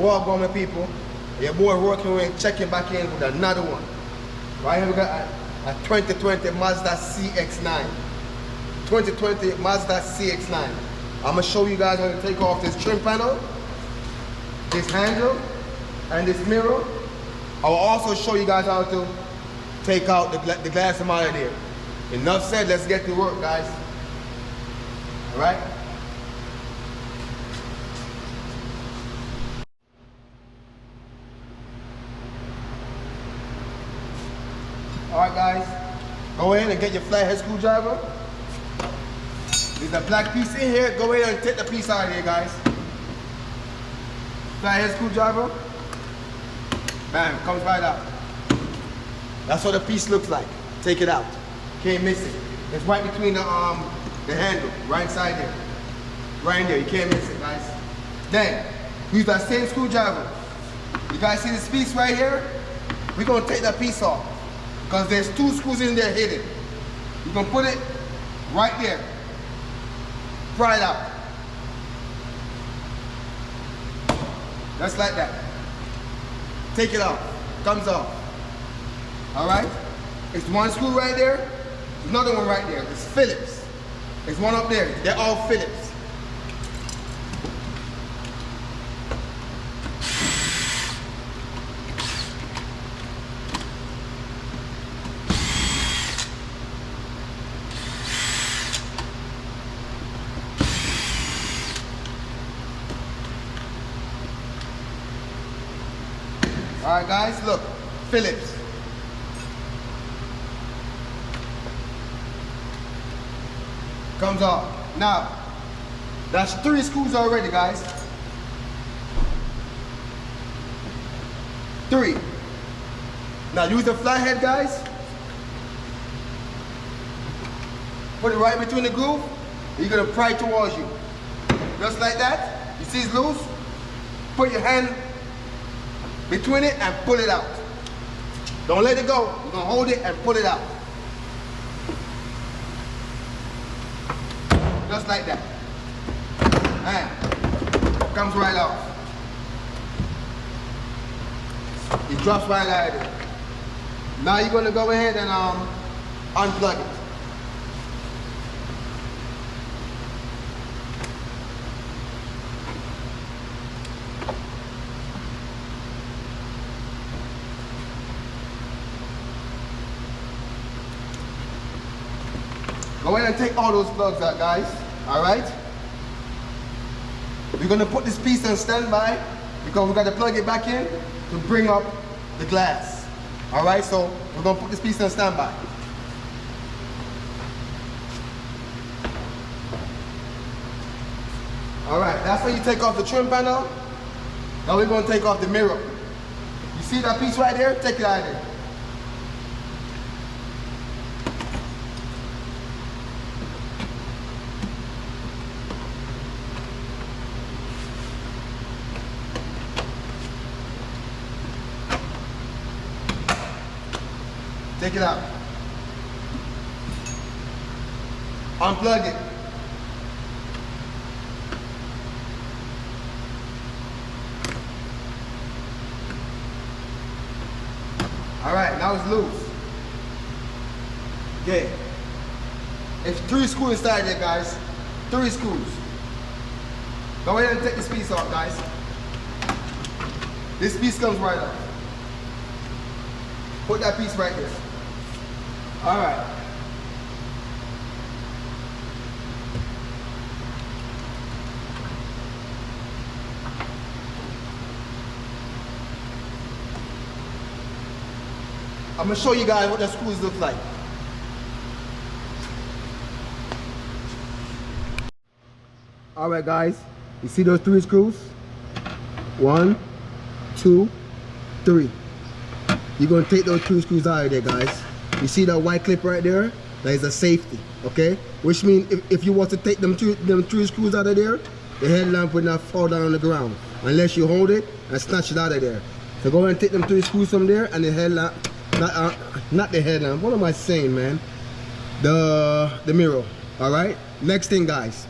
Welcome, my people. Your boy working with, checking back in with another one. Right here we got a 2020 Mazda CX9. 2020 Mazda CX9. I'm gonna show you guys how to take off this trim panel, this handle, and this mirror. I will also show you guys how to take out the glass from out of there. Enough said, let's get to work, guys. All right? All right, guys, go ahead and get your flathead screwdriver. There's a black piece in here. Go ahead and take the piece out of here, guys. Flathead screwdriver. Bam, comes right out. That's what the piece looks like. Take it out. Can't miss it. It's right between the handle, right inside there. Right in there, you can't miss it, guys. Then, use that same screwdriver. You guys see this piece right here? We're gonna take that piece off, because there's two screws in there hidden. You can put it right there. Pry it out. Just like that. Take it off. Comes off. All right? It's one screw right there. Another one right there. It's Phillips. There's one up there. They're all Phillips. All right, guys, look, Phillips. Comes off. Now, that's 3 screws already, guys. 3. Now, use the flathead, guys. Put it right between the groove. You're gonna pry towards you. Just like that. You see it's loose? Put your hand between it and pull it out. Don't let it go. You're gonna hold it and pull it out. Just like that. And comes right off. It drops right out of there. Now you're gonna go ahead and unplug it. Go ahead and take all those plugs out, guys. All right? We're gonna put this piece on standby because we gotta plug it back in to bring up the glass. All right, so we're gonna put this piece on standby. All right, that's how you take off the trim panel. Now we're gonna take off the mirror. You see that piece right there? Take it out of there. Take it out. Unplug it. All right, now it's loose. Okay. It's 3 screws inside there, guys. 3 screws. Go ahead and take this piece off, guys. This piece comes right off. Put that piece right there. All right. I'm gonna show you guys what the screws look like. All right, guys. You see those 3 screws? 1, 2, 3. You're gonna take those 2 screws out of there, guys. You see that white clip right there? That is a safety, okay? Which means if you want to take them 3 screws out of there, the headlamp will not fall down on the ground unless you hold it and snatch it out of there. So go ahead and take them 3 screws from there, and the headlamp, not the headlamp. What am I saying, man? The mirror. All right. Next thing, guys.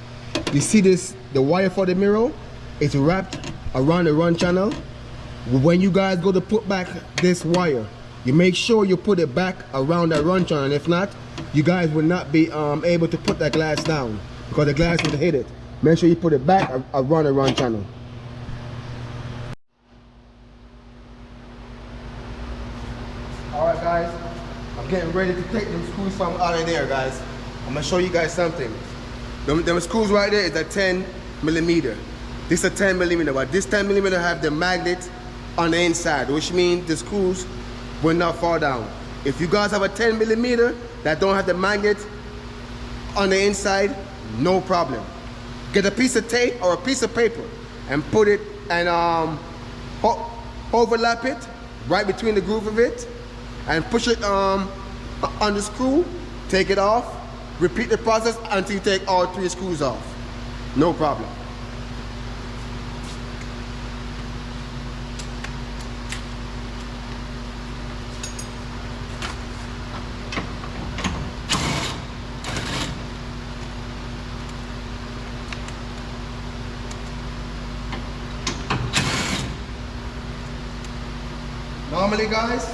You see this? The wire for the mirror is wrapped around the run channel. When you guys go to put back this wire, you make sure you put it back around that run channel. If not, you guys will not be able to put that glass down because the glass will hit it. Make sure you put it back around the run channel. Alright guys, I'm getting ready to take them screws from out of there, guys. I'm gonna show you guys something. Them screws right there is a 10mm. This is a 10mm, but this 10mm have the magnet on the inside, which means the screws will not fall down. If you guys have a 10mm that don't have the magnet on the inside, no problem. Get a piece of tape or a piece of paper and put it and overlap it right between the groove of it and push it on the screw, take it off, repeat the process until you take all 3 screws off. No problem. Normally guys,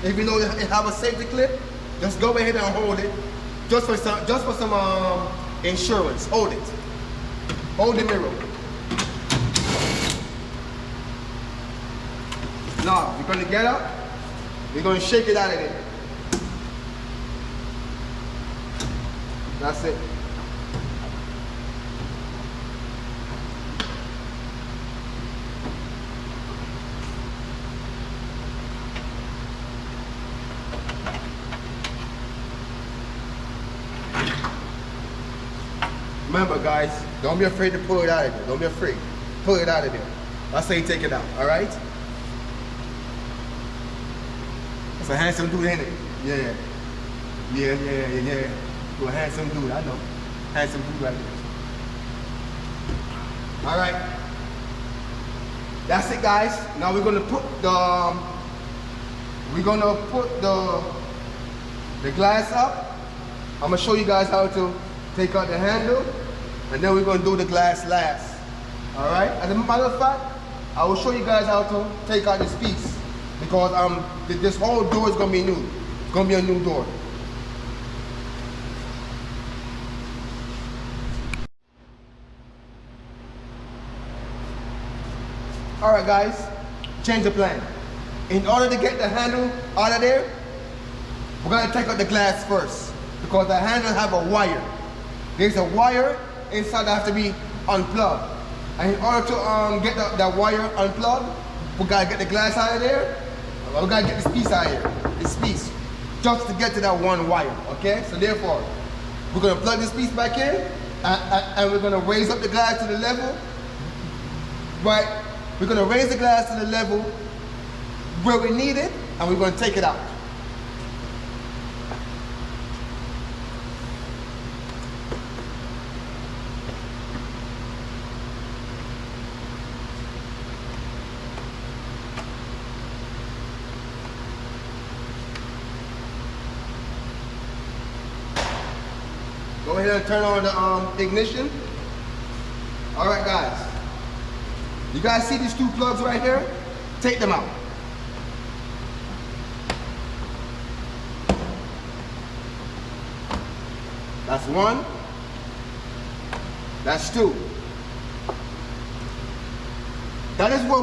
if you know it have a safety clip, just go ahead and hold it. Just for some insurance. Hold it. Hold the mirror. Now, you're gonna get up, you're gonna shake it out of there. That's it. Remember guys, don't be afraid to pull it out of there. Don't be afraid. Pull it out of there. That's how you take it out, alright? That's a handsome dude, ain't it? Yeah. Yeah. You're a handsome dude, I know. Handsome dude right there. Alright. That's it guys. Now we're gonna put the glass up. I'm gonna show you guys how to take out the handle, and then we're going to do the glass last. Alright? As a matter of fact, I will show you guys how to take out this piece, because this whole door is going to be new. It's going to be a new door. Alright guys, change the plan. In order to get the handle out of there, we're going to take out the glass first, because the handle have a wire. There's a wire inside that has to be unplugged. And in order to get that wire unplugged, we gotta get the glass out of there. We gotta get this piece out of here. This piece. Just to get to that one wire. Okay? So therefore, we're gonna plug this piece back in and we're gonna raise up the glass to the level. Right? We're gonna raise the glass to the level where we need it, and we're gonna take it out. Go ahead and turn on the ignition. All right, guys. You guys see these 2 plugs right here? Take them out. That's 1. That's 2. That is where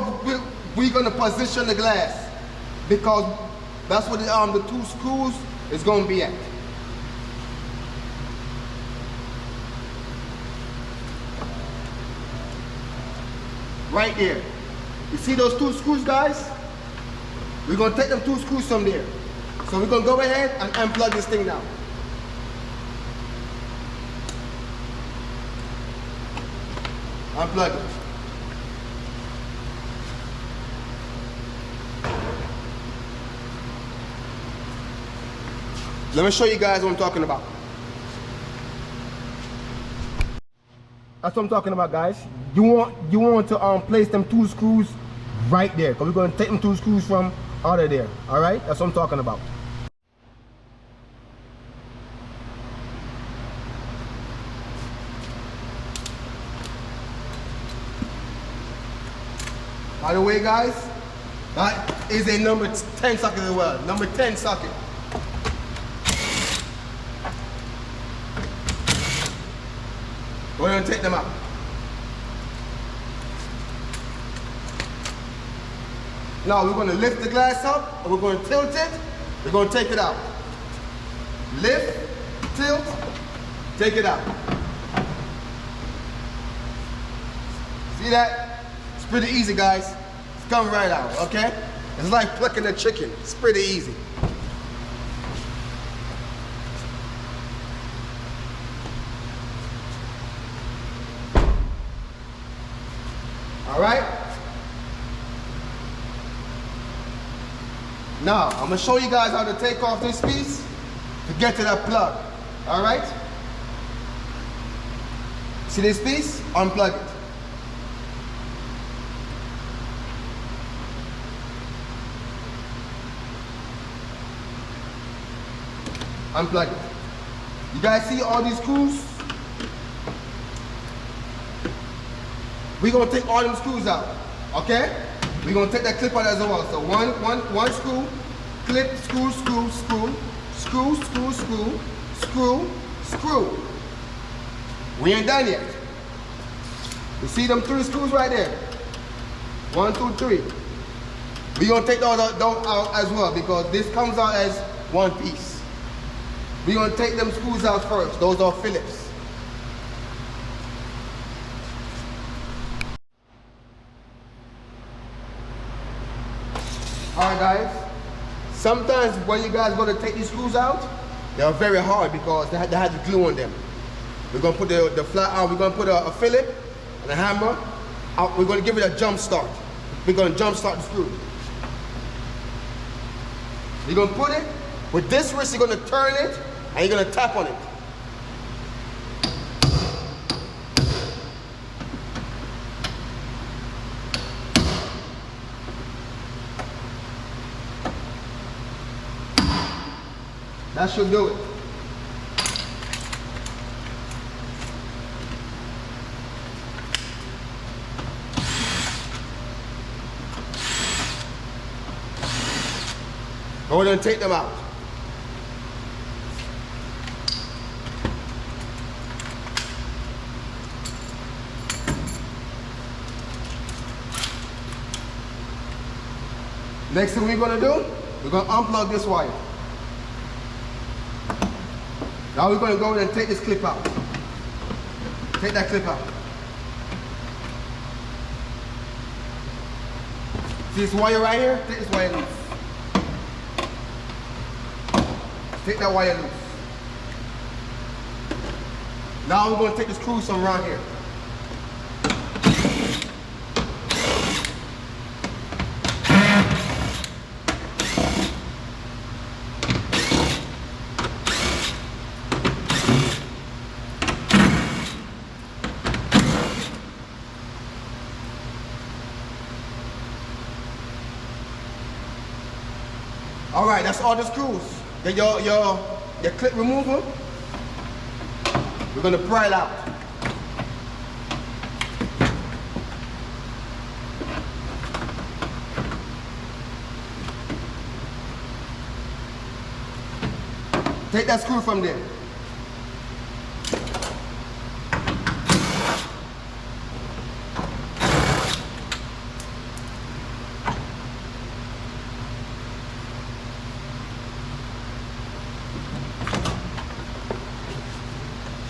we're going to position the glass, because that's where the 2 screws is going to be at. Right there. You see those 2 screws, guys? We're going to take them 2 screws from there. So we're going to go ahead and unplug this thing now. Unplug it. Let me show you guys what I'm talking about. That's what I'm talking about, guys. You want to place them 2 screws right there, because we're going to take them 2 screws from out of there. All right, that's what I'm talking about. By the way, guys, that is a number 10 socket as well. Number 10 socket. We're going to take them out. Now we're going to lift the glass up, and we're going to tilt it. We're going to take it out. Lift, tilt, take it out. See that? It's pretty easy, guys. It's coming right out, okay? It's like plucking a chicken. It's pretty easy. All right? Now, I'm gonna show you guys how to take off this piece to get to that plug. All right? See this piece? Unplug it. Unplug it. You guys see all these screws? We're gonna take all them screws out, okay? We're gonna take that clip out as well. So one screw, clip, screw, screw, screw, screw, screw, screw, screw, screw. We ain't done yet. You see them 3 screws right there? 1, 2, 3. We're gonna take those out as well because this comes out as one piece. We're gonna take them screws out first. Those are Phillips. Alright guys, sometimes when you guys go to take these screws out, they are very hard because they had the glue on them. We're going to put the flat out, we're going to put a Phillip and a hammer out. We're going to give it a jump start. We're going to jump start the screw. You're going to put it, with this wrist you're going to turn it and you're going to tap on it. That should do it. Go ahead and take them out. Next thing we're going to do, we're going to unplug this wire. Now we're going to go ahead and take this clip out. Take that clip out. See this wire right here? Take this wire loose. Take that wire loose. Now we're going to take the screws from around here. All right, that's all the screws. Your clip remover. We're gonna pry it out. Take that screw from there.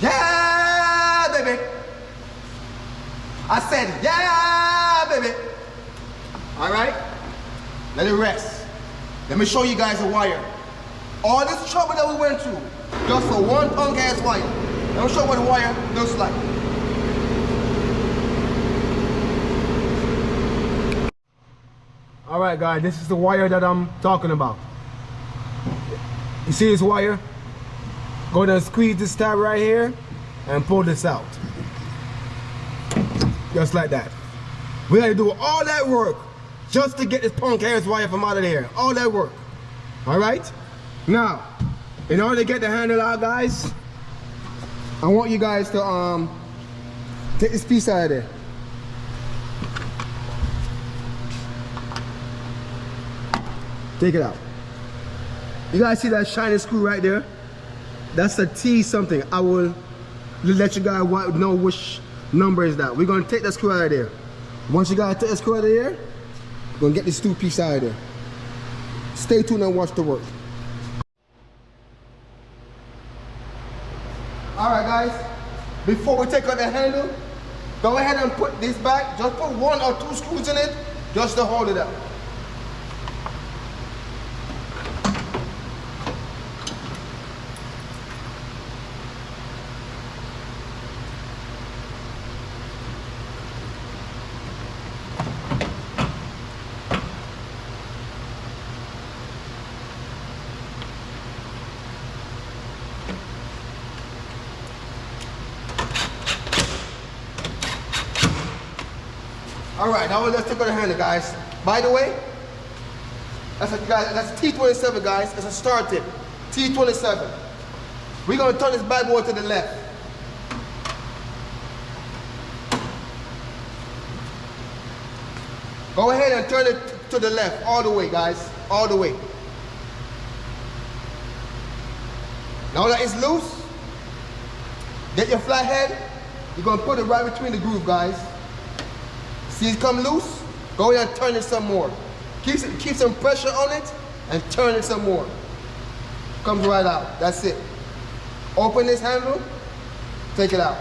Yeah, baby. I said, yeah, baby. All right, let it rest. Let me show you guys the wire. All this trouble that we went through, just for one punk ass wire. Let me show you what the wire looks like. All right, guys, this is the wire that I'm talking about. You see this wire? Go ahead and squeeze this tab right here and pull this out. Just like that. We had to do all that work just to get this punk ass wire from out of there. All that work. All right? Now, in order to get the handle out, guys, I want you guys to take this piece out of there. Take it out. You guys see that shiny screw right there? That's a T something. I will let you guys know which number is that. We're gonna take the screw out of there. Once you guys take the screw out of there, we're gonna get this 2-piece out of there. Stay tuned and watch the work. All right, guys. Before we take out the handle, go ahead and put this back. Just put 1 or 2 screws in it, just to hold it up. All right, now let's take out the handle, guys. By the way, that's T27, guys. It's a star tip, T27. We're gonna turn this bad boy to the left. Go ahead and turn it to the left, all the way, guys, all the way. Now that it's loose, get your flathead. You're gonna put it right between the groove, guys. See it come loose? Go ahead and turn it some more. Keep some pressure on it and turn it some more. Comes right out. That's it. Open this handle, take it out.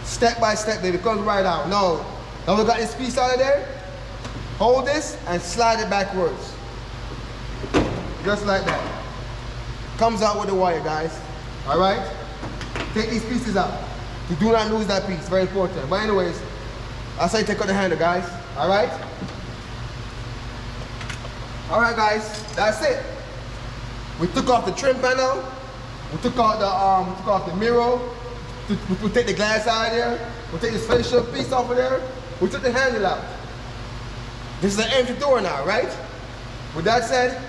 Step by step, baby. Comes right out. Now we got this piece out of there. Hold this and slide it backwards. Just like that. Comes out with the wire, guys. All right? Take these pieces out. You do not lose that piece. Very important. But anyways, that's how you take out the handle, guys. All right? All right, guys. That's it. We took off the trim panel. We took out the mirror. We take the glass out of there. We take this facial piece off of there. We took the handle out. This is an empty door now, right? With that said,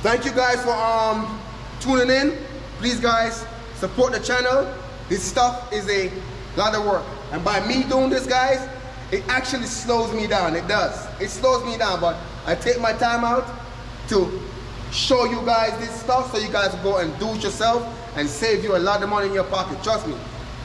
thank you guys for tuning in. Please, guys, support the channel. This stuff is a lot of work. And by me doing this, guys, it actually slows me down. It does. It slows me down, but I take my time out to show you guys this stuff so you guys go and do it yourself and save you a lot of money in your pocket. Trust me,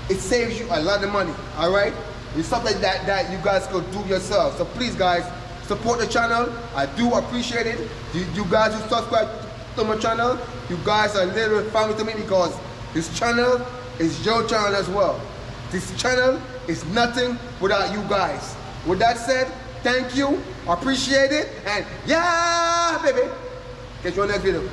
it saves you a lot of money, all right? It's something that you guys could do yourself. So please, guys, support the channel. I do appreciate it. You guys who subscribe to my channel, you guys are literally family to me because this channel is your channel as well. This channel is nothing without you guys. With that said, thank you, appreciate it, and yeah, baby. Catch you on the next video.